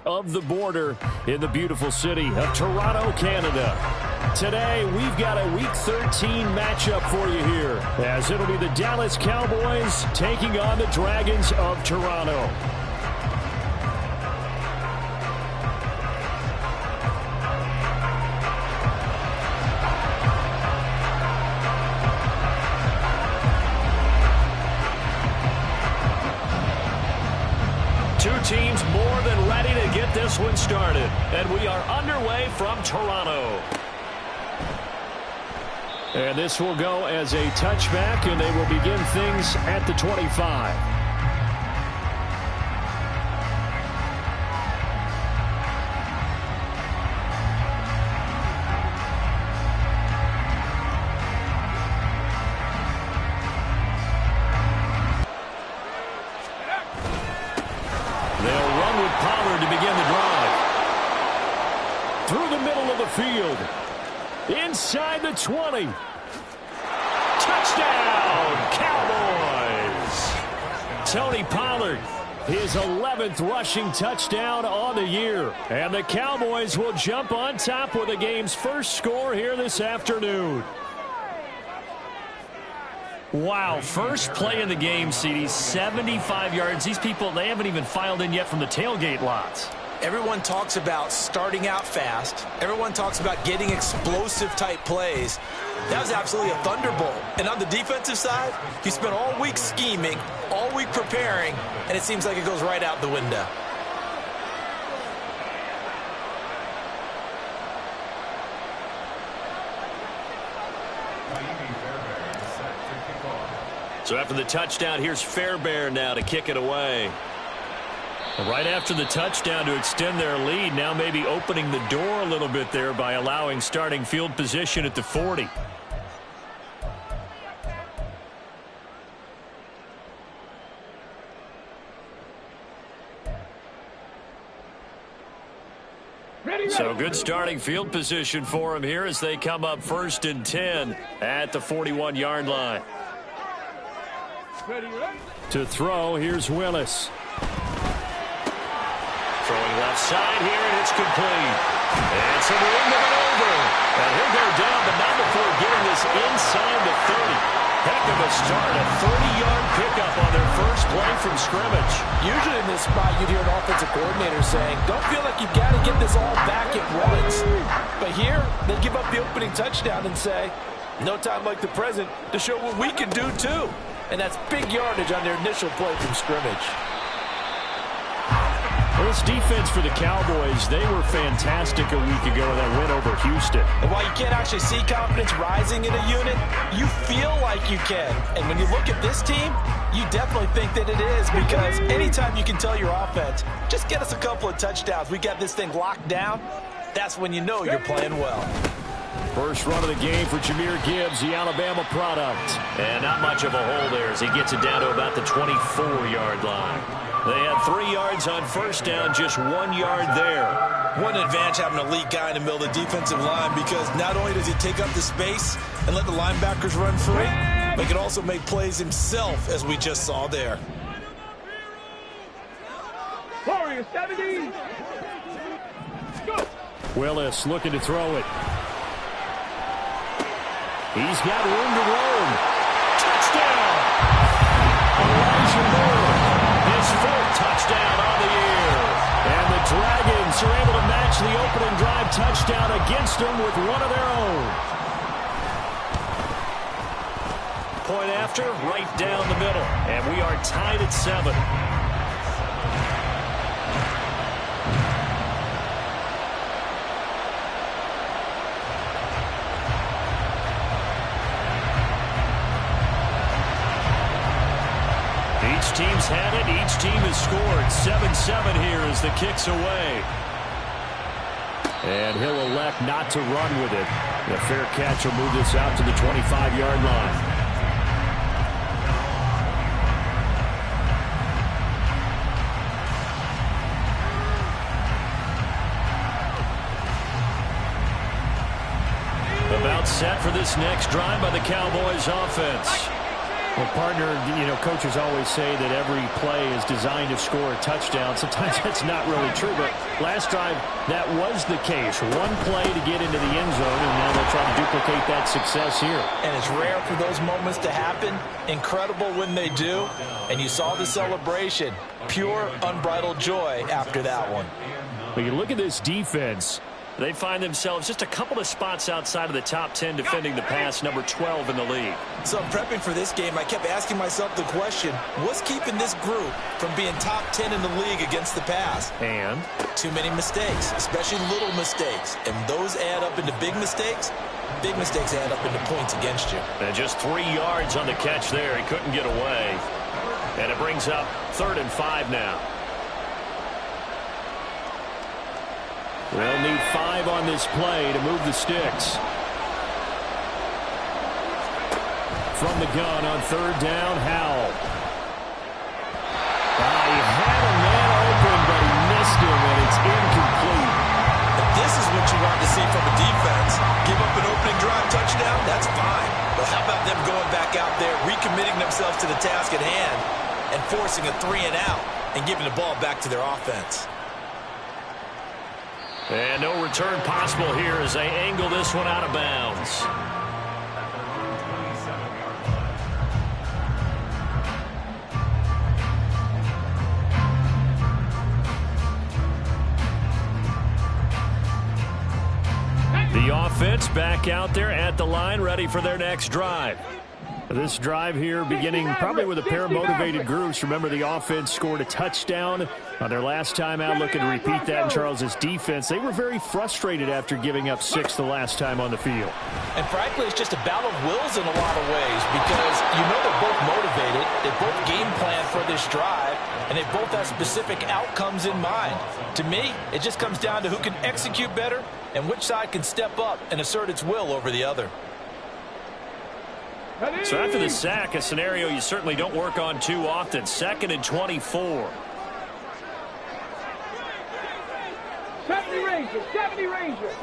of the border in the beautiful city of Toronto, Canada. Today, we've got a Week 13 matchup for you here, as it'll be the Dallas Cowboys taking on the Dragons of Toronto. Two teams more than ready to get this one started. And we are underway from Toronto. And this will go as a touchback, and they will begin things at the 25. Inside the 20. Touchdown, Cowboys. Tony Pollard, his 11th rushing touchdown on the year. And the Cowboys will jump on top with the game's first score here this afternoon. Wow, first play in the game, CD, 75 yards. These people, they haven't even filed in yet from the tailgate lots. Everyone talks about starting out fast. Everyone talks about getting explosive-type plays. That was absolutely a thunderbolt. And on the defensive side, you spent all week scheming, all week preparing, and it seems like it goes right out the window. So after the touchdown, here's Fairbairn now to kick it away. Right after the touchdown to extend their lead, now maybe opening the door a little bit there by allowing starting field position at the 40. So good starting field position for him here as they come up 1st and 10 at the 41-yard line. To throw, here's Willis. Throwing left side here, and it's complete. And some room to get over. And he'll go down, but not before getting this inside the 30. Heck of a start, a 30-yard pickup on their first play from scrimmage. Usually in this spot, you'd hear an offensive coordinator saying, don't feel like you've got to get this all back at once. But here, they give up the opening touchdown and say, no time like the present to show what we can do too. And that's big yardage on their initial play from scrimmage. Well, this defense for the Cowboys, they were fantastic a week ago in that win over Houston. And while you can't actually see confidence rising in a unit, you feel like you can. And when you look at this team, you definitely think that it is, because anytime you can tell your offense, just get us a couple of touchdowns, we got this thing locked down, that's when you know you're playing well. First run of the game for Jahmyr Gibbs, the Alabama product. And not much of a hole there as he gets it down to about the 24-yard line. They had 3 yards on first down, just 1 yard there. What an advantage having an elite guy in the middle of the defensive line, because not only does he take up the space and let the linebackers run free, but he can also make plays himself, as we just saw there. Warrior 70. Go. Willis looking to throw it. He's got room to roam. Touchdown! Elijah Moore, his 4th touchdown on the year. And the Dragons are able to match the opening drive touchdown against them with one of their own. Point after, right down the middle. And we are tied at 7. Each team's had it. Each team has scored. 7-7 here as the kick's away. And he'll elect not to run with it. The fair catch will move this out to the 25-yard line. About set for this next drive by the Cowboys offense. Well, partner, coaches always say that every play is designed to score a touchdown. Sometimes that's not really true, but last drive, that was the case. One play to get into the end zone, and now they'll try to duplicate that success here. And it's rare for those moments to happen. Incredible when they do. And you saw the celebration. Pure, unbridled joy after that one. When you look at this defense, they find themselves just a couple of spots outside of the top 10 defending the pass, number 12 in the league. So prepping for this game, I kept asking myself the question, what's keeping this group from being top 10 in the league against the pass? And? Too many mistakes, especially little mistakes. And those add up into big mistakes. Big mistakes add up into points against you. And just 3 yards on the catch there. He couldn't get away. And it brings up 3rd and 5 now. They'll need 5 on this play to move the sticks. From the gun on 3rd down, Howell. He had a man open, but he missed him, and it's incomplete. But this is what you want to see from a defense. Give up an opening drive touchdown, that's fine. But how about them going back out there, recommitting themselves to the task at hand, and forcing a 3 and out, and giving the ball back to their offense? And no return possible here as they angle this one out of bounds. The offense back out there at the line, ready for their next drive. This drive here beginning probably with a pair of motivated groups. Remember, the offense scored a touchdown on their last time out, looking to repeat that in Charles's defense. They were very frustrated after giving up 6 the last time on the field. And frankly, it's just a battle of wills in a lot of ways because they're both motivated. They both game plan for this drive, and they both have specific outcomes in mind. To me, it just comes down to who can execute better and which side can step up and assert its will over the other. So after the sack, a scenario you certainly don't work on too often. 2nd and 24. 70 Rangers, 70 Rangers.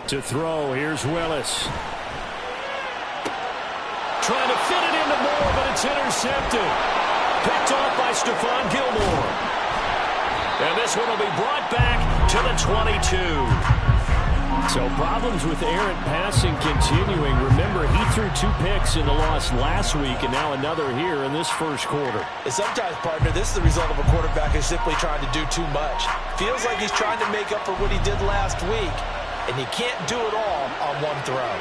To throw, here's Willis. Trying to fit it into Moore, but it's intercepted. Picked off by Stephon Gilmore. And this one will be brought back to the 22. So problems with errant passing continuing. Remember, he threw 2 picks in the loss last week and now another here in this first quarter. And sometimes, partner, this is the result of a quarterback who's simply trying to do too much. Feels like he's trying to make up for what he did last week, and he can't do it all on one throw.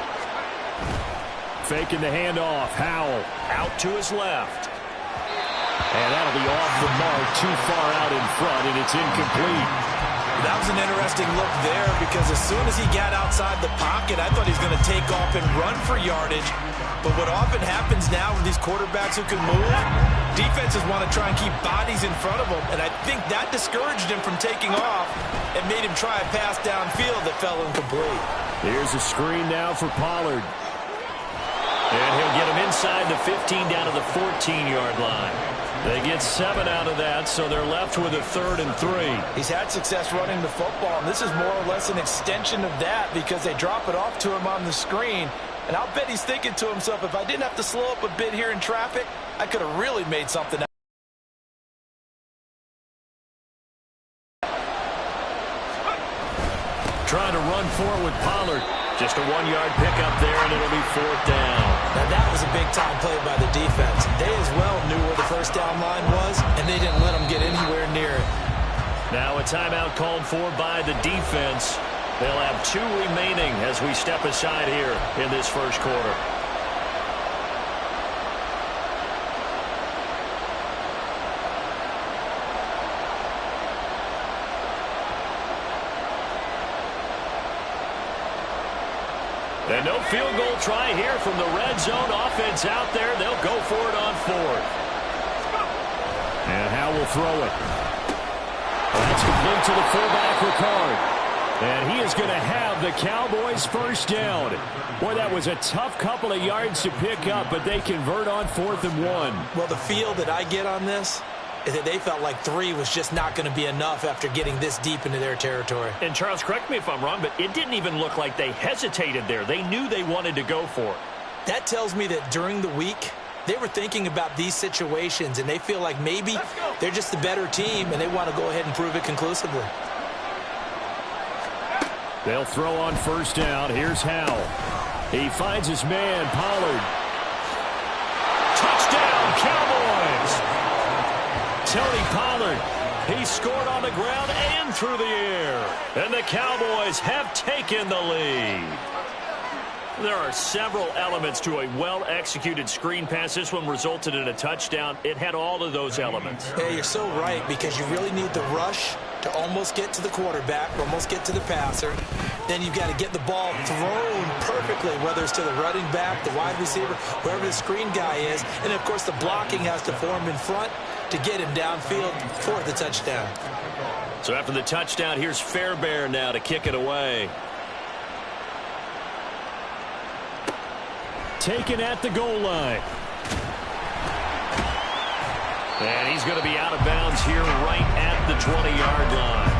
Faking the handoff. Howell out to his left. And that'll be off the mark, too far out in front, and it's incomplete. That was an interesting look there because as soon as he got outside the pocket, I thought he was going to take off and run for yardage. But what often happens now with these quarterbacks who can move, defenses want to try and keep bodies in front of them, and I think that discouraged him from taking off and made him try a pass downfield that fell incomplete. Here's a screen now for Pollard. And he'll get him inside the 15 down to the 14-yard line. They get 7 out of that, so they're left with a 3rd and 3. He's had success running the football, and this is more or less an extension of that because they drop it off to him on the screen. And I'll bet he's thinking to himself, if I didn't have to slow up a bit here in traffic, I could have really made something out. Trying to run for it with Pollard. Just a 1-yard pickup there, and it'll be 4th down. Now that was a big-time play by the defense. They as well knew where the first down line was, and they didn't let them get anywhere near it. Now a timeout called for by the defense. They'll have 2 remaining as we step aside here in this first quarter. And no field goal try here from the red zone. Offense out there. They'll go for it on 4th. And Howell will throw it. That's complete to the fullback, Ricard. And he is going to have the Cowboys' first down. Boy, that was a tough couple of yards to pick up, but they convert on 4th and 1. Well, the feel that I get on this, is that they felt like 3 was just not going to be enough after getting this deep into their territory. And Charles, correct me if I'm wrong, but it didn't even look like they hesitated there. They knew they wanted to go for it. That tells me that during the week, they were thinking about these situations, and they feel like maybe they're just the better team, and they want to go ahead and prove it conclusively. They'll throw on first down. Here's Howell. He finds his man, Pollard. Touchdown, Cowboys! Tony Pollard, he scored on the ground and through the air. And the Cowboys have taken the lead. There are several elements to a well-executed screen pass. This one resulted in a touchdown. It had all of those elements. Yeah, you're so right, because you really need the rush to almost get to the quarterback, almost get to the passer. Then you've got to get the ball thrown perfectly, whether it's to the running back, the wide receiver, wherever the screen guy is. And, of course, the blocking has to form in front to get him downfield for the touchdown. So after the touchdown, here's Fairbairn now to kick it away. Taken at the goal line. And he's going to be out of bounds here right at the 20-yard line.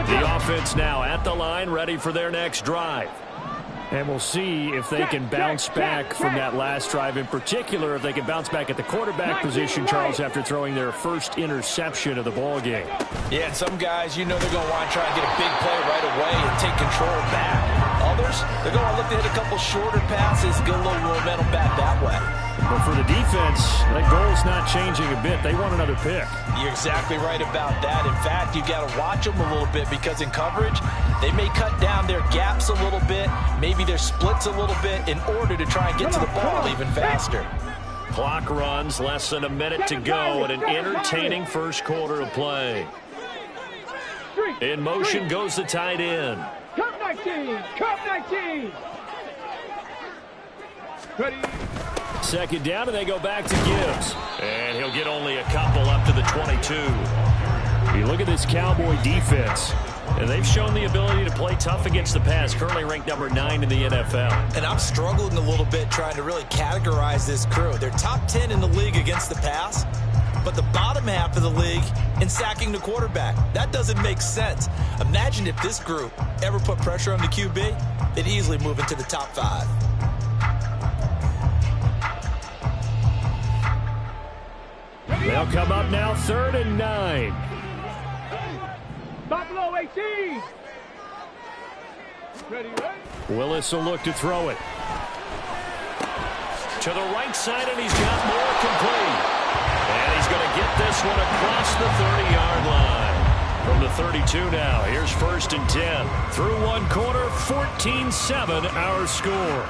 The offense now at the line, ready for their next drive. And we'll see if they can bounce back from that last drive. In particular, if they can bounce back at the quarterback position, Charles, after throwing their first interception of the ball game. Yeah, and some guys, you know they're going to want to try and get a big play right away and take control back. Others, they're going to look to hit a couple shorter passes, get a little momentum back that way. But for the defense, that goal's not changing a bit. They want another pick. You're exactly right about that. In fact, you've got to watch them a little bit, because in coverage, they may cut down their gaps a little bit, maybe their splits a little bit, in order to try and get to the ball even faster. Clock runs, less than a minute to go, and an entertaining first quarter of play. In motion goes the tight end. Cup 19! Cup 19! Ready? Second down, and they go back to Gibbs. And he'll get only a couple up to the 22. You look at this Cowboy defense, and they've shown the ability to play tough against the pass, currently ranked number 9 in the NFL. And I'm struggling a little bit trying to really categorize this crew. They're top 10 in the league against the pass, but the bottom half of the league in sacking the quarterback. That doesn't make sense. Imagine if this group ever put pressure on the QB, they'd easily move into the top 5. They'll come up now, 3rd and 9. Buffalo 18! Ready, ready? Willis will look to throw it. To the right side, and he's got more complete. And he's going to get this one across the 30-yard line. From the 32 now, here's 1st and 10. Through one quarter, 14-7 our score.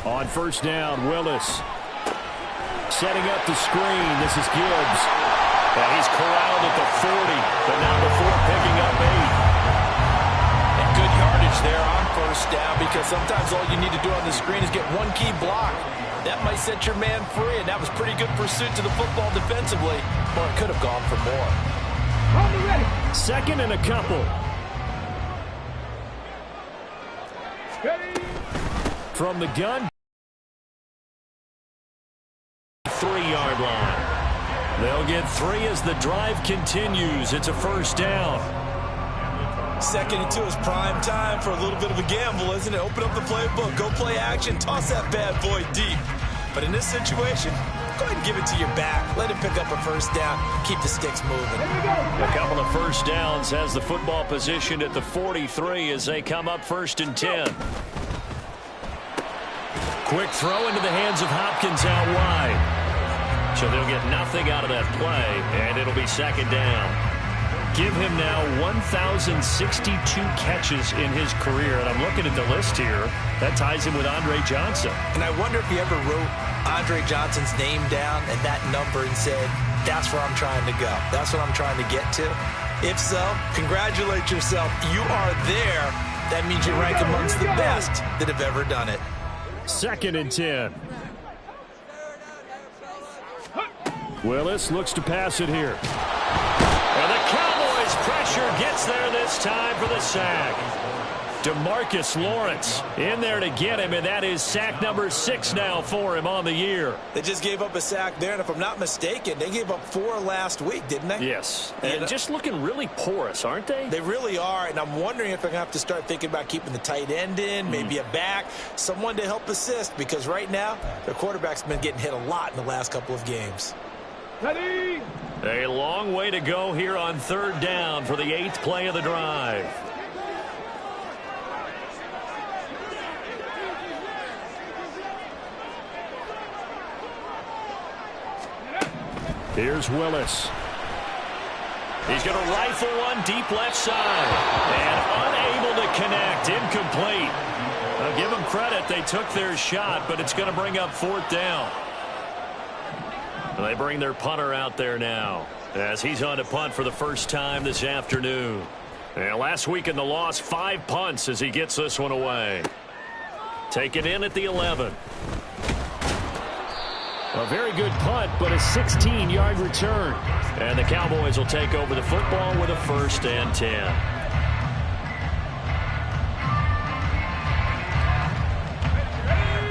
On first down, Willis setting up the screen. This is Gibbs. And he's corralled at the 40, but now before picking up 8. And good yardage there on first down, because sometimes all you need to do on the screen is get one key block. That might set your man free, and that was pretty good pursuit to the football defensively. Well, it could have gone for more. Ready? 2nd and a couple. Ready? From the gun. 3-yard line. They'll get 3 as the drive continues. It's a first down. 2nd and 2 is prime time for a little bit of a gamble, isn't it? Open up the playbook, go play action, toss that bad boy deep. But in this situation, go ahead and give it to your back. Let him pick up a first down. Keep the sticks moving. A couple of first downs has the football positioned at the 43 as they come up 1st and 10. Quick throw into the hands of Hopkins out wide. So they'll get nothing out of that play, and it'll be 2nd down. give him now 1,062 catches in his career. And I'm looking at the list here. That ties him with Andre Johnson. And I wonder if he ever wrote Andre Johnson's name down and that number and said, that's where I'm trying to go. That's what I'm trying to get to. If so, congratulate yourself. You are there. That means you rank amongst the best that have ever done it. 2nd and 10. Willis looks to pass it here. And the Cowboys' pressure gets there this time for the sack. DeMarcus Lawrence in there to get him, and that is sack number 6 now for him on the year. They just gave up a sack there, and if I'm not mistaken, they gave up 4 last week, didn't they? Yes, and just looking really porous, aren't they? They really are, and I'm wondering if they're going to have to start thinking about keeping the tight end in, maybe a back, someone to help assist, because right now, their quarterback's been getting hit a lot in the last couple of games. Ready? A long way to go here on 3rd down for the 8th play of the drive. Here's Willis. He's going to rifle one deep left side. And unable to connect. Incomplete. I'll give them credit. They took their shot, but it's going to bring up 4th down. And they bring their punter out there now as he's on to punt for the first time this afternoon. And last week in the loss, 5 punts as he gets this one away. Taken in at the 11. A very good punt, but a 16-yard return. And the Cowboys will take over the football with a 1st and 10.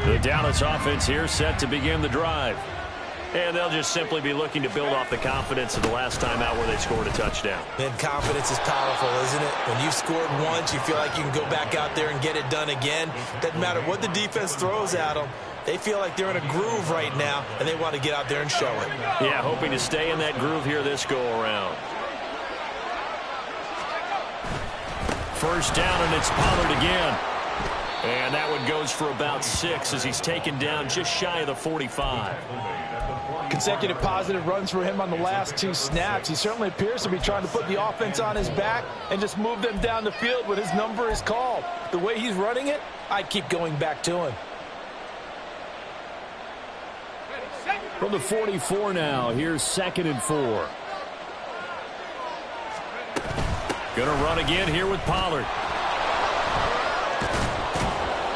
The Dallas offense here set to begin the drive. And they'll just simply be looking to build off the confidence of the last time out where they scored a touchdown. And confidence is powerful, isn't it? When you've scored once, you feel like you can go back out there and get it done again. Doesn't matter what the defense throws at them. They feel like they're in a groove right now, and they want to get out there and show it. Yeah, hoping to stay in that groove here this go-around. 1st down, and it's Pollard again. And that one goes for about 6 as he's taken down just shy of the 45. Consecutive positive runs for him on the last 2 snaps. He certainly appears to be trying to put the offense on his back and just move them down the field when his number is called. The way he's running it, I'd keep going back to him. From the 44 now, here's 2nd and 4. Gonna run again here with Pollard.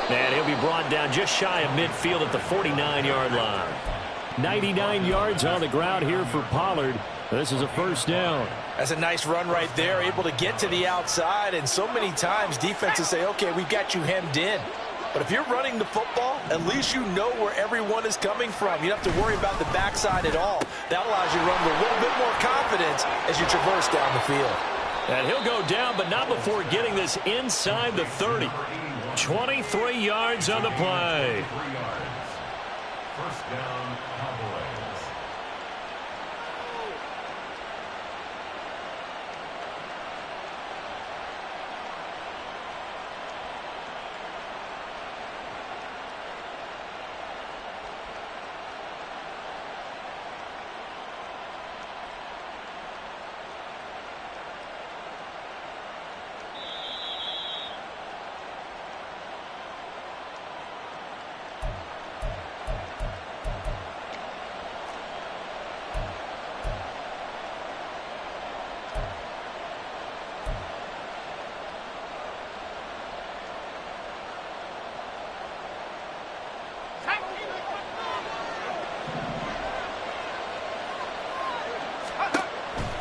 And he'll be brought down just shy of midfield at the 49-yard line. 99 yards on the ground here for Pollard. This is a 1st down. That's a nice run right there, able to get to the outside. And so many times defenses say, okay, we've got you hemmed in. But if you're running the football, at least you know where everyone is coming from. You don't have to worry about the backside at all. That allows you to run with a little bit more confidence as you traverse down the field. And he'll go down, but not before getting this inside the 30. 23 yards on the play. 1st down, Cowboys.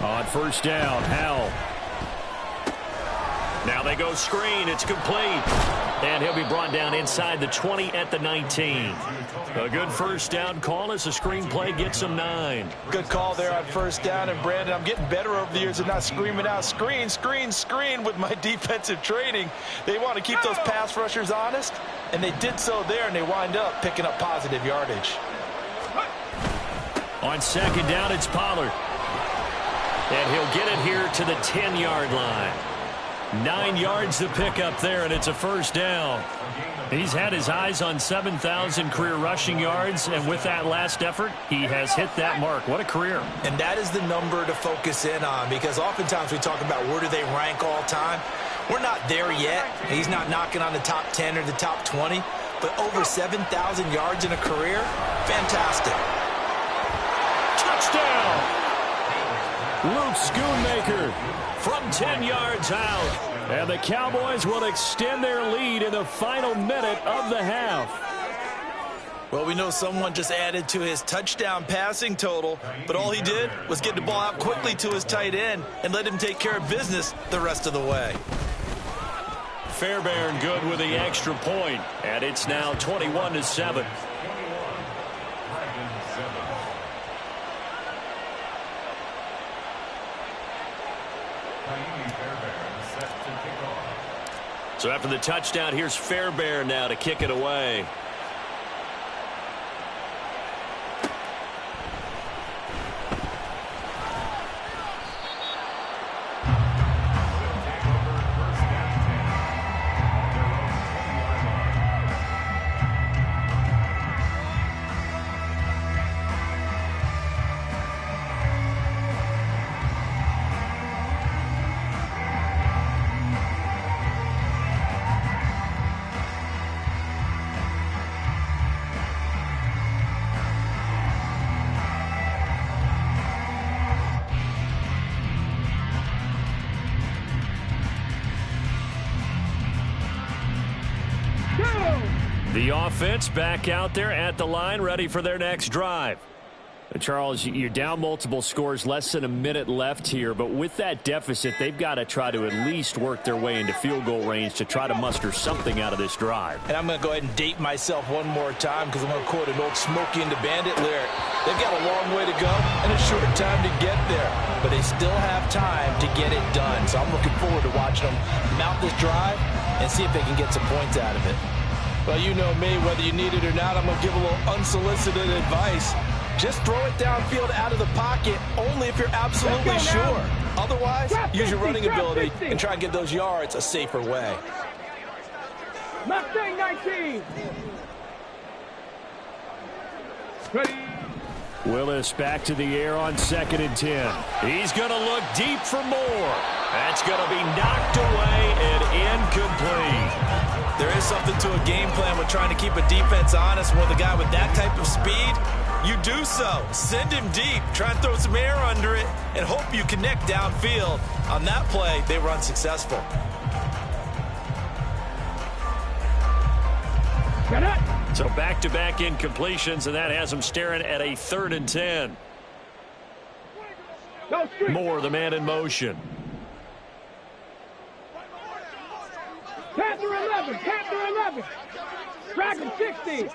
On 1st down, Howell. Now they go screen. It's complete. And he'll be brought down inside the 20 at the 19. A good 1st down call as the screenplay gets him 9. Good call there on 1st down. And, Brandon, I'm getting better over the years of not screaming out screen, screen, screen with my defensive training. They want to keep those pass rushers honest, and they did so there, and they wind up picking up positive yardage. On 2nd down, it's Pollard. And he'll get it here to the 10-yard line. 9 yards to pick up there, and it's a 1st down. He's had his eyes on 7,000 career rushing yards, and with that last effort, he has hit that mark. What a career. And that is the number to focus in on, because oftentimes we talk about where do they rank all time. We're not there yet. He's not knocking on the top 10 or the top 20, but over 7,000 yards in a career, fantastic. Touchdown! Luke Schoonmaker from 10 yards out. And the Cowboys will extend their lead in the final minute of the half. Well, we know someone just added to his touchdown passing total, but all he did was get the ball out quickly to his tight end and let him take care of business the rest of the way. Fairbairn good with the extra point, and it's now 21-7. So after the touchdown, here's Fairbairn now to kick it away. The offense back out there at the line, ready for their next drive. Charles, you're down multiple scores, less than a minute left here, but with that deficit, they've got to try to at least work their way into field goal range to try to muster something out of this drive. And I'm going to go ahead and date myself one more time because I'm going to quote an old Smokey and the Bandit lyric. They've got a long way to go and a short time to get there, but they still have time to get it done. So I'm looking forward to watching them mount this drive and see if they can get some points out of it. Well, you know me, whether you need it or not, I'm going to give a little unsolicited advice. Just throw it downfield out of the pocket only if you're absolutely sure. Otherwise, use your running ability and try and get those yards a safer way. Mustang 19. Ready. Willis back to the air on 2nd and 10. He's going to look deep for more. That's going to be knocked away and incomplete. There is something to a game plan with trying to keep a defense honest. With a guy with that type of speed, you do so. Send him deep. Try and throw some air under it and hope you connect downfield. On that play, they were unsuccessful. So back-to-back incompletions, and that has them staring at a 3rd and 10. Moore, the man in motion. Panther 11, Panther 11. Dragon 60.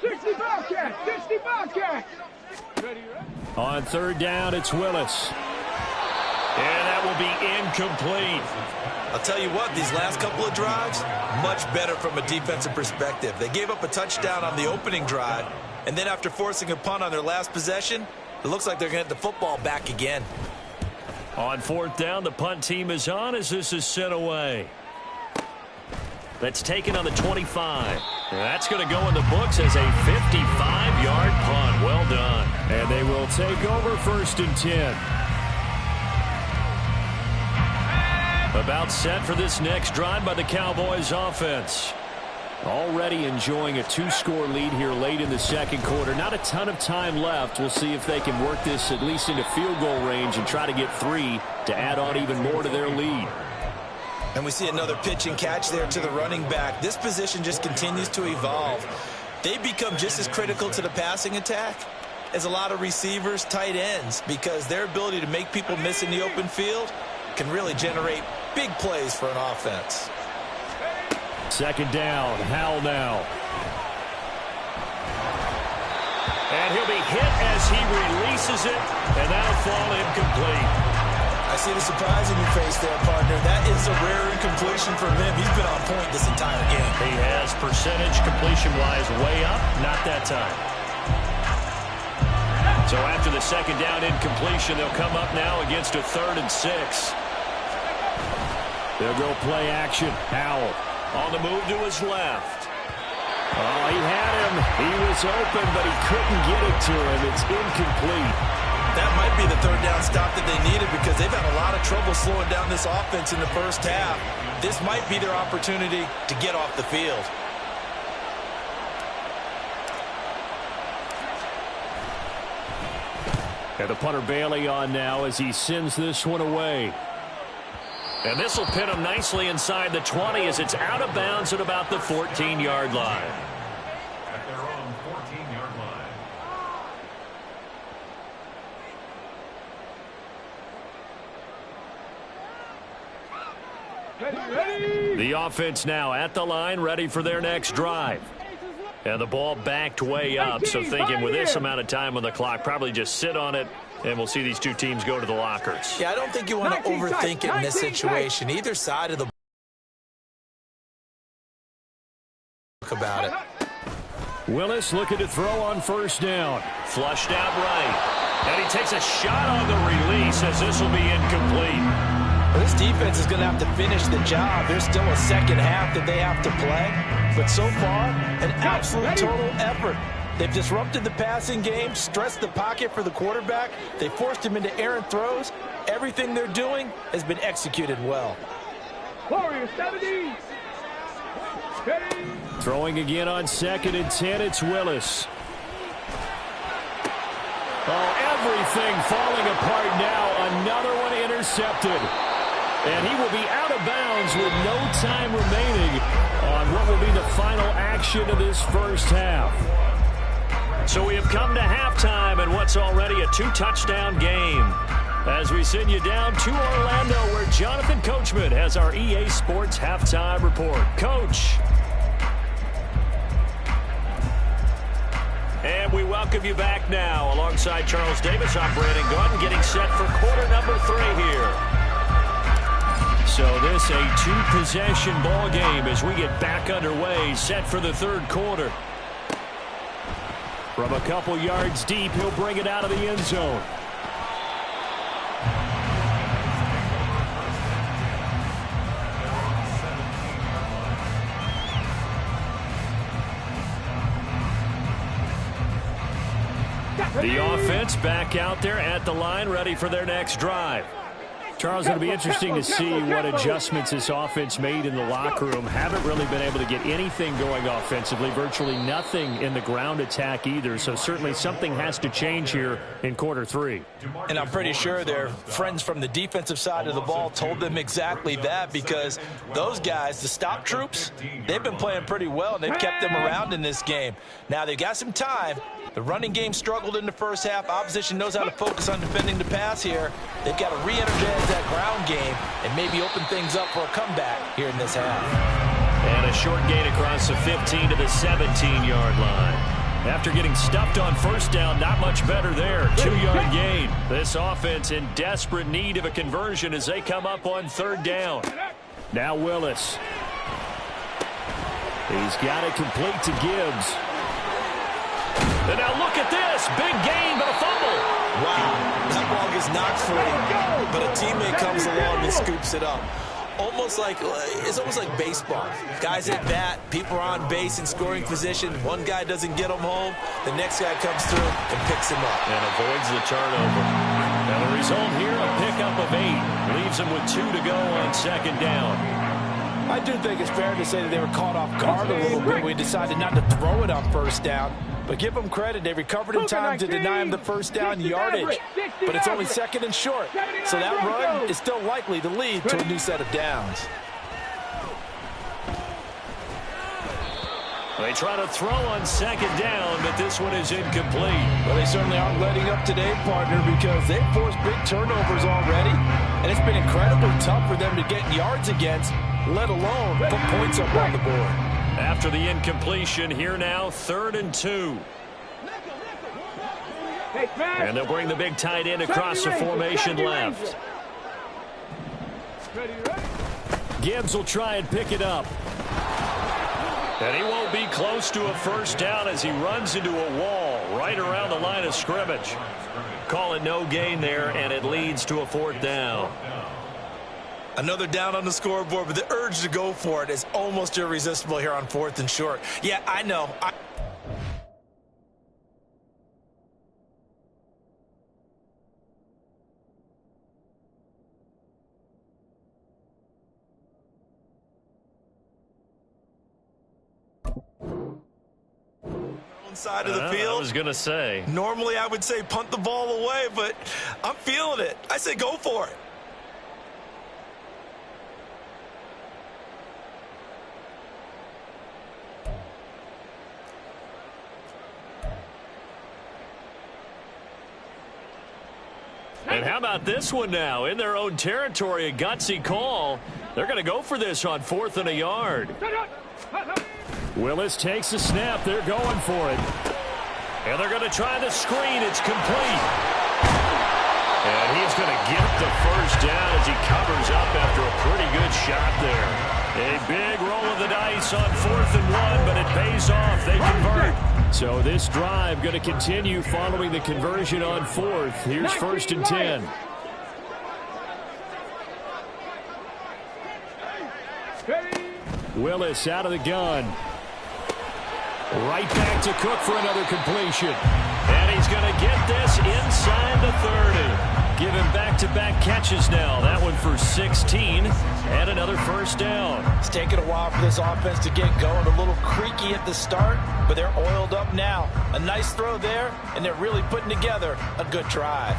60 Bobcat, 60 Bobcat. On 3rd down, it's Willis. And that will be incomplete. I'll tell you what, these last couple of drives, much better from a defensive perspective. They gave up a touchdown on the opening drive, and then after forcing a punt on their last possession, it looks like they're going to get the football back again. On 4th down, the punt team is on as this is sent away. That's taken on the 25. That's going to go in the books as a 55-yard punt. Well done. And they will take over 1st and 10. About set for this next drive by the Cowboys offense. Already enjoying a 2-score lead here late in the 2nd quarter. Not a ton of time left. We'll see if they can work this at least into field goal range and try to get 3 to add on even more to their lead. And we see another pitch and catch there to the running back. This position just continues to evolve. They become just as critical to the passing attack as a lot of receivers, tight ends, because their ability to make people miss in the open field can really generate big plays for an offense. 2nd down, Howell now. And he'll be hit as he releases it, and that'll fall incomplete. I see the surprise in your face there, partner. That is a rare incompletion from him. He's been on point this entire game. He has percentage completion-wise way up, not that time. So after the 2nd down incompletion, they'll come up now against a 3rd and 6. They'll go play action. Howell. On the move to his left. Oh, he had him. He was open, but he couldn't get it to him. It's incomplete. That might be the third down stop that they needed because they've had a lot of trouble slowing down this offense in the first half. This might be their opportunity to get off the field. And the punter Bailey on now as he sends this one away. And this will pin him nicely inside the 20 as it's out of bounds at about the 14-yard line. At their own 14-yard line. Ready. The offense now at the line, ready for their next drive. And the ball backed way up, so thinking with this amount of time on the clock, probably just sit on it, and we'll see these two teams go to the lockers. Yeah, I don't think you want to overthink it in this situation. Either side of the about it. Willis looking to throw on first down. Flushed out right. And he takes a shot on the release as this will be incomplete. Well, this defense is going to have to finish the job. There's still a second half that they have to play. But so far, an absolute total effort. They've disrupted the passing game, stressed the pocket for the quarterback. They forced him into errant throws. Everything they're doing has been executed well. Warrior 70. Ready. Throwing again on 2nd and 10, it's Willis. Oh, everything falling apart now. Another one intercepted. And he will be out of bounds with no time remaining on what will be the final action of this first half. So we have come to halftime in what's already a 2-touchdown game. As we send you down to Orlando, where Jonathan Coachman has our EA Sports halftime report. Coach. And we welcome you back now. Alongside Charles Davis, I'm Brandon Gunn, getting set for quarter number 3 here. So this a 2-possession ball game as we get back underway, set for the third quarter. From a couple yards deep, he'll bring it out of the end zone. The offense back out there at the line, ready for their next drive. Charles, it'll be interesting to see what adjustments this offense made in the locker room. Haven't really been able to get anything going offensively, virtually nothing in the ground attack either. So certainly something has to change here in quarter 3. And I'm pretty sure their friends from the defensive side of the ball told them exactly that, because those guys, the stop troops, they've been playing pretty well, and they've kept them around in this game. Now they've got some time. The running game struggled in the first half. Opposition knows how to focus on defending the pass here. They've got to re-energize that ground game and maybe open things up for a comeback here in this half. And a short gain across the 15 to the 17-yard line. After getting stuffed on first down, not much better there. 2-yard gain. This offense in desperate need of a conversion as they come up on third down. Now Willis. He's got it complete to Gibbs. And now look at this. Big gain, but a fumble. Wow, that ball gets knocked for him, but a teammate comes along and scoops it up. It's almost like baseball. Guys at bat, people are on base in scoring position. One guy doesn't get them home. The next guy comes through and picks him up. And avoids the turnover. Now the result here, a pickup of 8. Leaves him with 2 to go on second down. I do think it's fair to say that they were caught off guard a little bit. We decided not to throw it on first down. But give them credit. They recovered in time to deny him the first down yardage. But it's only 2nd and short. So that run is still likely to lead to a new set of downs. They try to throw on second down, but this one is incomplete. Well, they certainly aren't letting up today, partner, because they've forced big turnovers already. And it's been incredibly tough for them to get yards against, let alone put points up on the board. After the incompletion, here now, 3rd and 2. And they'll bring the big tight end across the formation left. Gibbs will try and pick it up. And he won't be close to a first down as he runs into a wall right around the line of scrimmage. Call it no gain there, and it leads to a 4th down. Another down on the scoreboard, but the urge to go for it is almost irresistible here on 4th and short. Yeah, I know. Side of the field. I was going to say. Normally I would say punt the ball away, but I'm feeling it. I say go for it. And how about this one now? In their own territory, a gutsy call. They're going to go for this on 4th and a yard. Willis takes the snap. They're going for it. And they're going to try the screen. It's complete. And he's going to get the first down as he covers up after a pretty good shot there. A big roll of the dice on 4th and 1, but it pays off. They convert. So this drive going to continue following the conversion on 4th. Here's 1st and 10. Willis out of the gun. Right back to Cook for another completion. And he's going to get this inside the 30. Give him back-to-back catches now. That one for 16 and another first down. It's taken a while for this offense to get going. A little creaky at the start, but they're oiled up now. A nice throw there, and they're really putting together a good drive.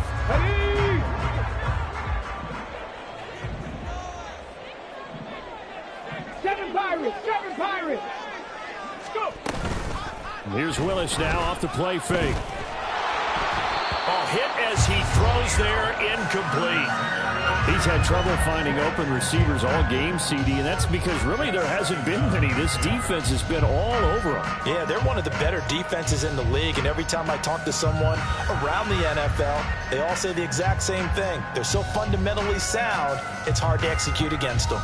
Seven Pirates. Let's go. Here's Willis now off the play fake. Oh, hit as he throws there, incomplete. He's had trouble finding open receivers all game, CD, and that's because really there hasn't been many. This defense has been all over them. Yeah, they're one of the better defenses in the league, and every time I talk to someone around the NFL, they all say the exact same thing. They're so fundamentally sound, it's hard to execute against them.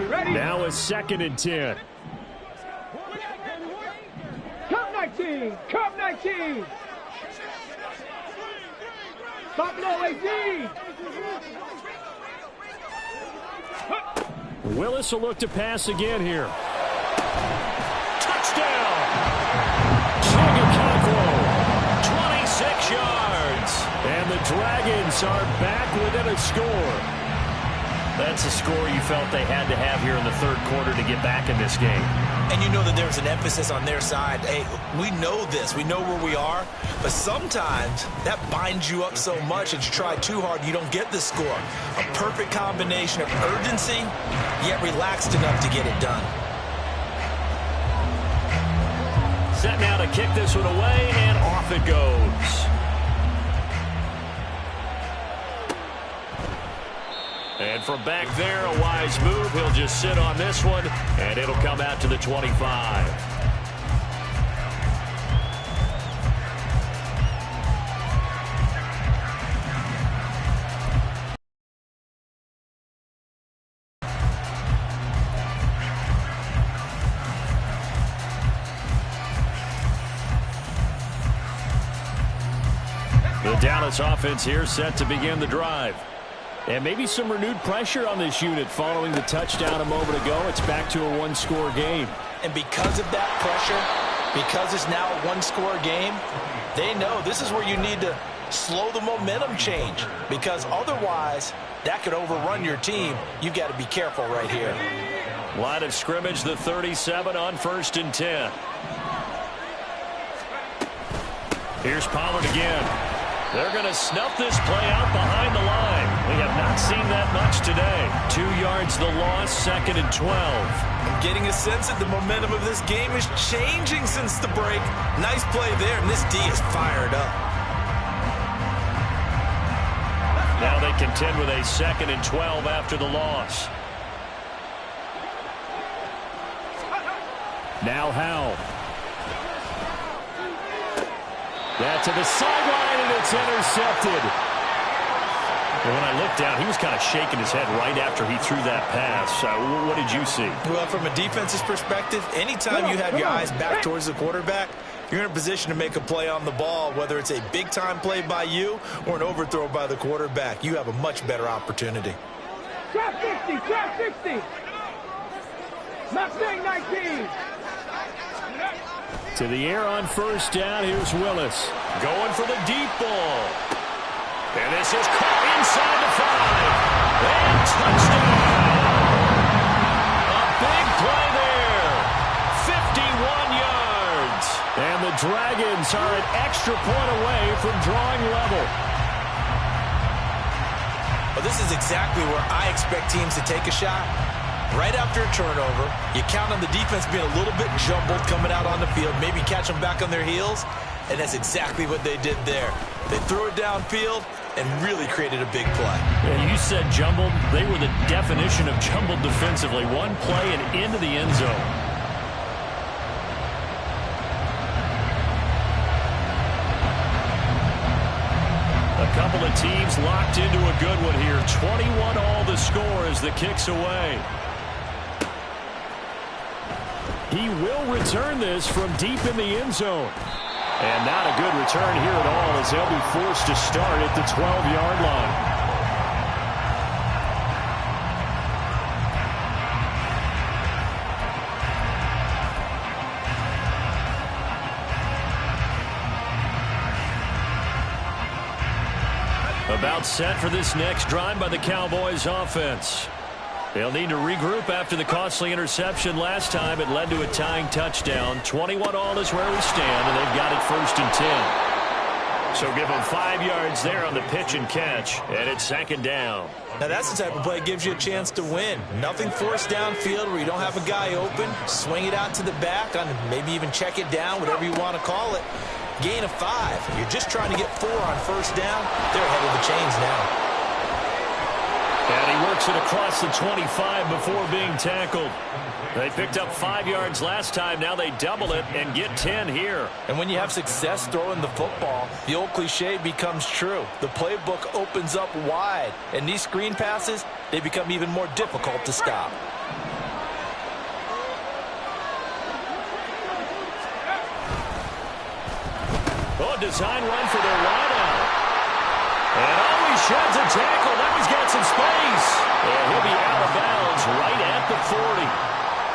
Ready? Now it's 2nd and 10. Cup 19. Buffalo AD. Willis will look to pass again here. Touchdown! Chicago, 26 yards. And the Dragons are back within a score. That's a score you felt they had to have here in the 3rd quarter to get back in this game. And you know that there's an emphasis on their side. Hey, we know this. We know where we are. But sometimes that binds you up so much that you try too hard, you don't get the score. A perfect combination of urgency, yet relaxed enough to get it done. Set now to kick this one away, and off it goes. And from back there, a wise move. He'll just sit on this one, and it'll come out to the 25. The Dallas offense here set to begin the drive. And maybe some renewed pressure on this unit following the touchdown a moment ago. It's back to a one-score game. And because of that pressure, because it's now a one-score game, they know this is where you need to slow the momentum change. Because otherwise, that could overrun your team. You've got to be careful right here. Line of scrimmage, the 37 on 1st and 10. Here's Pollard again. They're going to snuff this play out behind the line. We have not seen that much today. 2 yards the loss, 2nd and 12. I'm getting a sense that the momentum of this game is changing since the break. Nice play there, and this D is fired up. Now they contend with a 2nd and 12 after the loss. Now Howell. That to the sideline, and it's intercepted. And when I looked down, he was kind of shaking his head right after he threw that pass. What did you see? Well, from a defense's perspective, anytime you have your eyes back towards the quarterback, you're in a position to make a play on the ball, whether it's a big-time play by you or an overthrow by the quarterback. You have a much better opportunity. Trap 60, trap 60. Mustang 19. To the air on first down. Here's Willis going for the deep ball. And this is caught inside the 5. And touchdown. A big play there. 51 yards. And the Dragons are an extra point away from drawing level. Well, this is exactly where I expect teams to take a shot. Right after a turnover, you count on the defense being a little bit jumbled coming out on the field, maybe catch them back on their heels, and that's exactly what they did there. They threw it downfield and really created a big play. And you said jumbled. They were the definition of jumbled defensively. One play and into the end zone. A couple of teams locked into a good one here. 21-all the score as the kick's away. He will return this from deep in the end zone. And not a good return here at all as they'll be forced to start at the 12-yard line. About set for this next drive by the Cowboys offense. They'll need to regroup after the costly interception last time. It led to a tying touchdown. 21-all is where we stand, and they've got it 1st and 10. So give them 5 yards there on the pitch and catch, and it's 2nd down. Now that's the type of play that gives you a chance to win. Nothing forced downfield where you don't have a guy open. Swing it out to the back, on maybe even check it down, whatever you want to call it. Gain of 5. You're just trying to get 4 on 1st down. They're ahead of the chains now. And he works it across the 25 before being tackled. They picked up 5 yards last time. Now they double it and get 10 here. And when you have success throwing the football, the old cliche becomes true. The playbook opens up wide. And these screen passes, they become even more difficult to stop. Oh, design run for their wideout. And always sheds a tackle. Now he's got some space. And he'll be out of bounds right at the 40.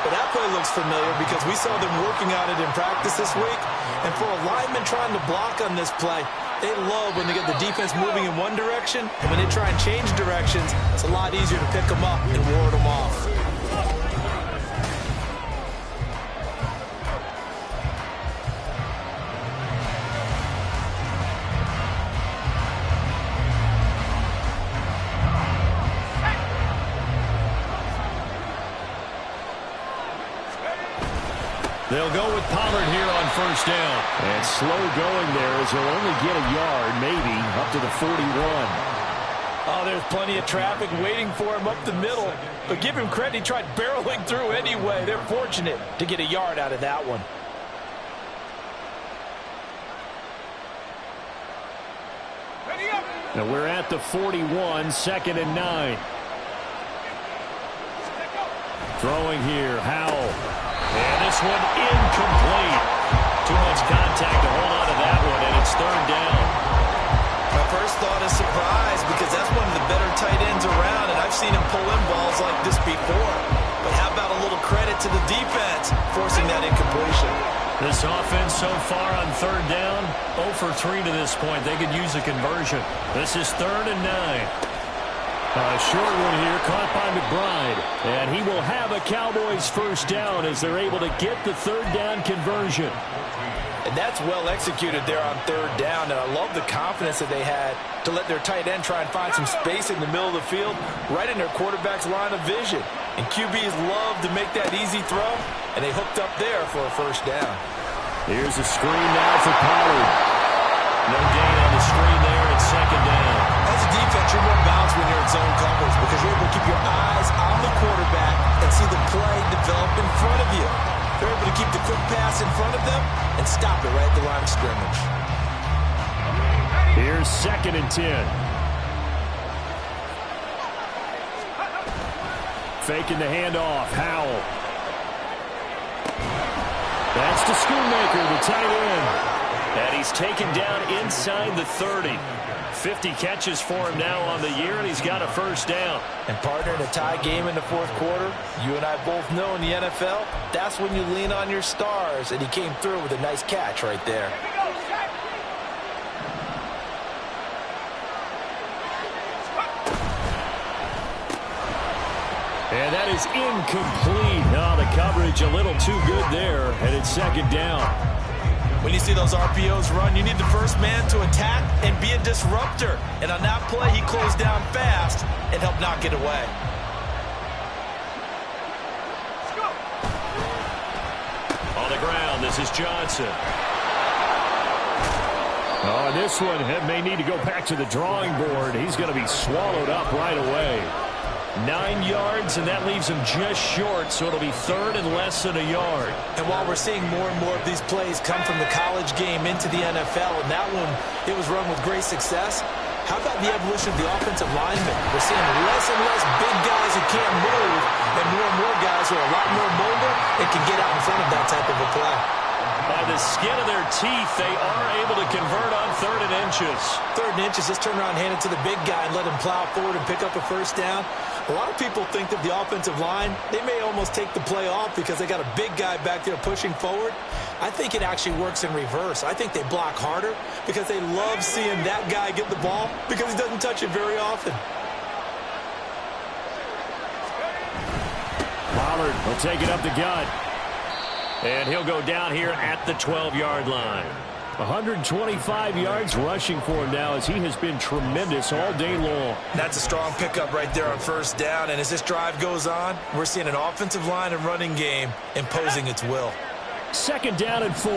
But that play looks familiar because we saw them working on it in practice this week. And for a lineman trying to block on this play, they love when they get the defense moving in one direction. And when they try and change directions, it's a lot easier to pick them up and ward them off. They'll go with Pollard here on 1st down. And slow going there as he'll only get a yard, maybe, up to the 41. Oh, there's plenty of traffic waiting for him up the middle. But give him credit, he tried barreling through anyway. They're fortunate to get a yard out of that one. Now we're at the 41, 2nd and 9. Throwing here, Howell. And this one incomplete. Too much contact to hold on to that one, and it's 3rd down. My first thought is surprise because that's one of the better tight ends around, and I've seen him pull in balls like this before. But how about a little credit to the defense forcing that incompletion? This offense so far on 3rd down, 0 for 3 to this point. They could use a conversion. This is 3rd and 9. A short one here caught by McBride. And he will have a Cowboys 1st down as they're able to get the 3rd down conversion. And that's well executed there on 3rd down. And I love the confidence that they had to let their tight end try and find some space in the middle of the field, right in their quarterback's line of vision. And QBs love to make that easy throw, and they hooked up there for a 1st down. Here's a screen now for Pollard. No gain on the screen there at 2nd down. As a defense, you're more balanced when you're in zone coverage because you're able to keep your eyes on the quarterback and see the play develop in front of you. They're able to keep the quick pass in front of them and stop it right at the line of scrimmage. Here's 2nd and 10. Faking the handoff, Howell. That's to Schoonmaker, the tight end. And he's taken down inside the 30. 50 catches for him now on the year, and he's got a first down. And partner, in a tie game in the fourth quarter, you and I both know in the NFL, that's when you lean on your stars, and he came through with a nice catch right there. And that is incomplete. Oh, the coverage a little too good there, and it's second down. When you see those RPOs run, you need the first man to attack and be a disruptor. And on that play, he closed down fast and helped knock it away. On the ground, this is Johnson. Oh, and this one may need to go back to the drawing board. He's going to be swallowed up right away. 9 yards, and that leaves him just short, so it'll be third and less than a yard. And while we're seeing more and more of these plays come from the college game into the NFL, and that one, it was run with great success, how about the evolution of the offensive linemen? We're seeing less and less big guys who can't move, and more guys who are a lot more mobile and can get out in front of that type of a play. By the skin of their teeth, they are able to convert on 3rd and inches. 3rd and inches, just turn around, hand it to the big guy, and let him plow forward and pick up a first down. A lot of people think that the offensive line, they may almost take the play off because they got a big guy back there pushing forward. I think it actually works in reverse. I think they block harder because they love seeing that guy get the ball because he doesn't touch it very often. Pollard will take it up the gut. And he'll go down here at the 12-yard line. 125 yards rushing for him now as he has been tremendous all day long. That's a strong pickup right there on first down. And as this drive goes on, we're seeing an offensive line and running game imposing its will. 2nd down and 4.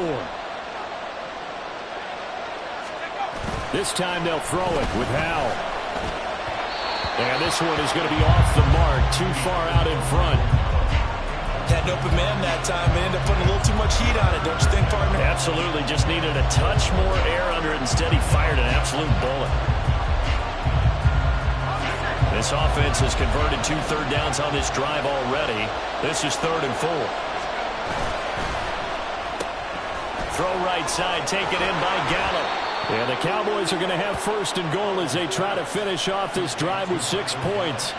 This time they'll throw it with Howell. And this one is going to be off the mark, too far out in front. Had an open man that time and ended up putting a little too much heat on it, don't you think, partner? Absolutely. Just needed a touch more air under it. Instead, he fired an absolute bullet. This offense has converted 2 third downs on this drive already. This is 3rd and 4. Throw right side, taken in by Gallup. And the Cowboys are going to have 1st and goal as they try to finish off this drive with 6 points.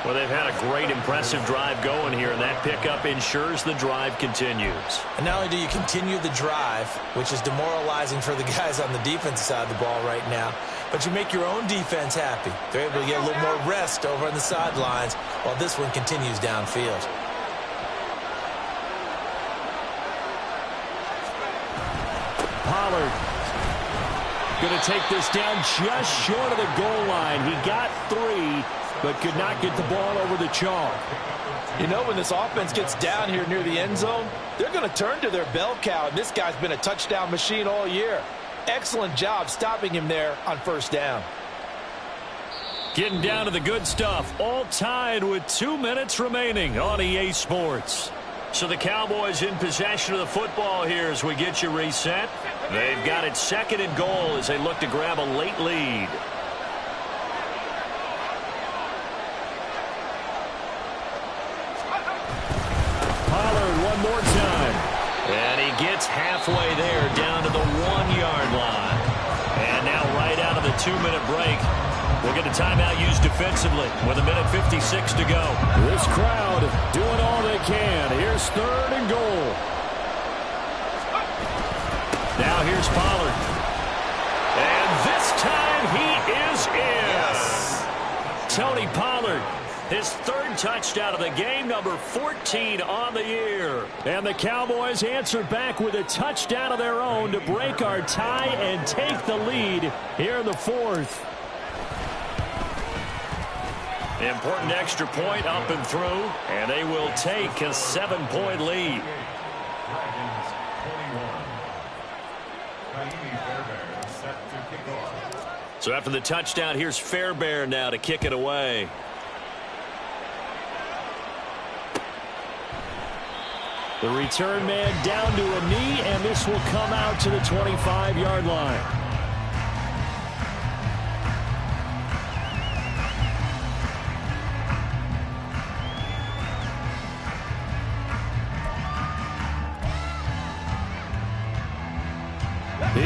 Well, they've had a great, impressive drive going here, and that pickup ensures the drive continues. And not only do you continue the drive, which is demoralizing for the guys on the defensive side of the ball right now, but you make your own defense happy. They're able to get a little more rest over on the sidelines while this one continues downfield. Pollard going to take this down just short of the goal line. He got 3. But could not get the ball over the chalk. You know, when this offense gets down here near the end zone, they're going to turn to their bell cow, and this guy's been a touchdown machine all year. Excellent job stopping him there on 1st down. Getting down to the good stuff, all tied with 2 minutes remaining on EA Sports. So the Cowboys in possession of the football here as we get you reset. They've got it 2nd and goal as they look to grab a late lead. More time. And he gets halfway there down to the 1-yard line. And now right out of the 2-minute break, we'll get a timeout used defensively with 1:56 to go. This crowd doing all they can. Here's 3rd and goal. Now here's Pollard. And this time he is in. Yes. Tony Pollard. His 3rd touchdown of the game, number 14 on the year. And the Cowboys answer back with a touchdown of their own to break our tie and take the lead here in the 4th. Important extra point up and through, and they will take a 7-point lead. So after the touchdown, here's Fairbairn now to kick it away. The return man down to a knee, and this will come out to the 25-yard line.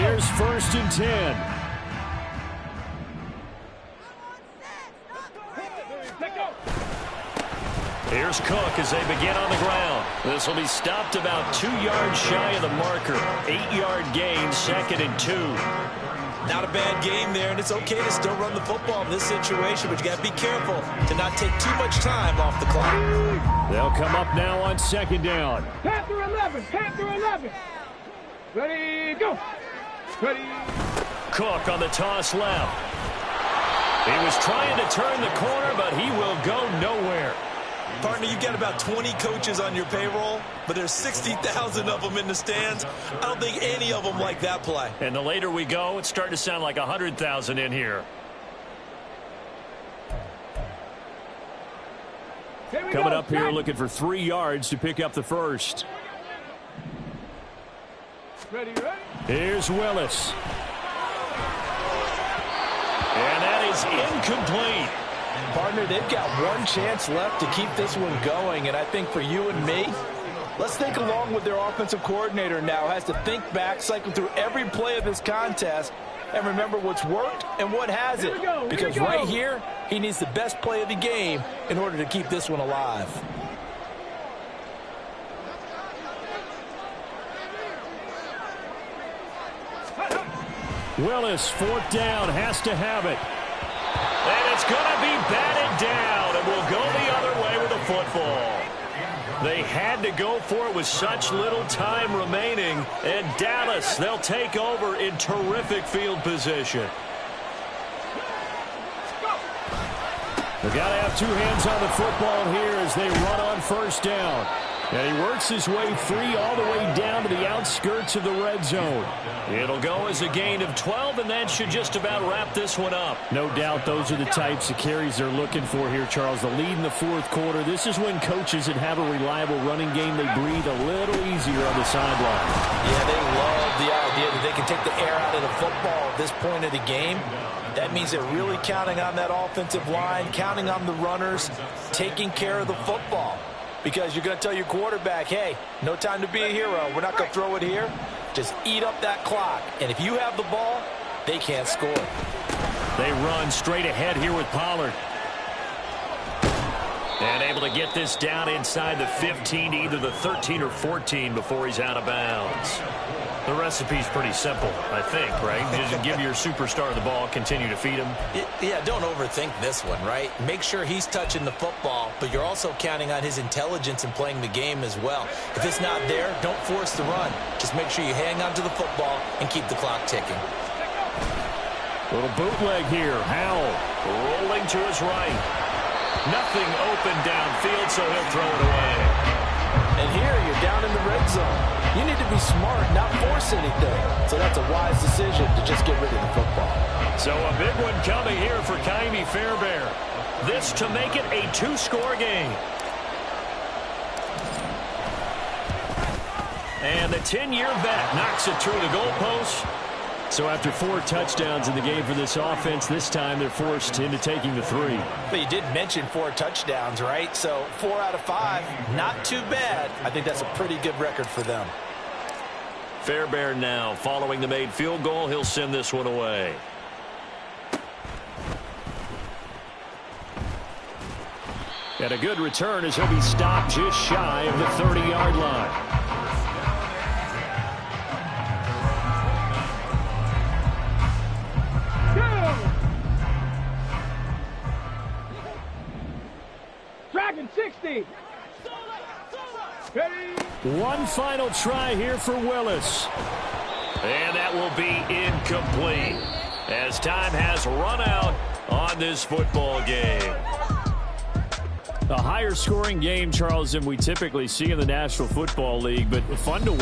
Here's 1st and 10. Here's Cook as they begin on the ground. This will be stopped about 2 yards shy of the marker. 8-yard gain, 2nd and 2. Not a bad game there, and it's okay to still run the football in this situation, but you got to be careful to not take too much time off the clock. They'll come up now on 2nd down. Panther 11, Panther 11. Ready, go. Ready. Cook on the toss left. He was trying to turn the corner, but he will go nowhere. Partner, you've got about 20 coaches on your payroll, but there's 60,000 of them in the stands. I don't think any of them like that play. And the later we go, it's starting to sound like 100,000 in here. Coming up here, looking for 3 yards to pick up the first. Ready, ready. Here's Willis. And that is incomplete. Partner, they've got one chance left to keep this one going, and I think for you and me, let's think along with their offensive coordinator now. Has to think back, cycle through every play of this contest, and remember what's worked and what hasn't. Because right here, he needs the best play of the game in order to keep this one alive. Willis, 4th down, has to have it. And it's going to be batted down, and will go the other way with the football. They had to go for it with such little time remaining, and Dallas, they'll take over in terrific field position. They've got to have 2 hands on the football here as they run on 1st down. And he works his way free all the way down to the outskirts of the red zone. It'll go as a gain of 12, and that should just about wrap this one up. No doubt those are the types of carries they're looking for here, Charles. The lead in the 4th quarter. This is when coaches that have a reliable running game, they breathe a little easier on the sideline. Yeah, they love the idea that they can take the air out of the football at this point of the game. That means they're really counting on that offensive line, counting on the runners, taking care of the football. Because you're going to tell your quarterback, hey, no time to be a hero. We're not going to throw it here. Just eat up that clock. And if you have the ball, they can't score. They run straight ahead here with Pollard. And able to get this down inside the 15, either the 13 or 14 before he's out of bounds. The recipe's pretty simple, I think, right? Just give your superstar the ball, continue to feed him. Yeah, don't overthink this one, right? Make sure he's touching the football, but you're also counting on his intelligence in playing the game as well. If it's not there, don't force the run. Just make sure you hang on to the football and keep the clock ticking. Little bootleg here. Howell rolling to his right. Nothing open downfield, so he'll throw it away. And here you're down in the red zone. You need to be smart, not force anything. So that's a wise decision to just get rid of the football. So a big one coming here for Ka'imi Fairbairn. This to make it a 2-score game. And the 10-year vet knocks it through the goalpost. So after 4 touchdowns in the game for this offense, this time they're forced into taking the 3. But you did mention 4 touchdowns, right? So 4 out of 5, not too bad. I think that's a pretty good record for them. Fairbairn now following the made field goal. He'll send this one away. And a good return as he'll be stopped just shy of the 30-yard line. Dragon 60. Ready. One final try here for Willis. And that will be incomplete as time has run out on this football game. A higher scoring game, Charles, than we typically see in the National Football League, but fun to watch.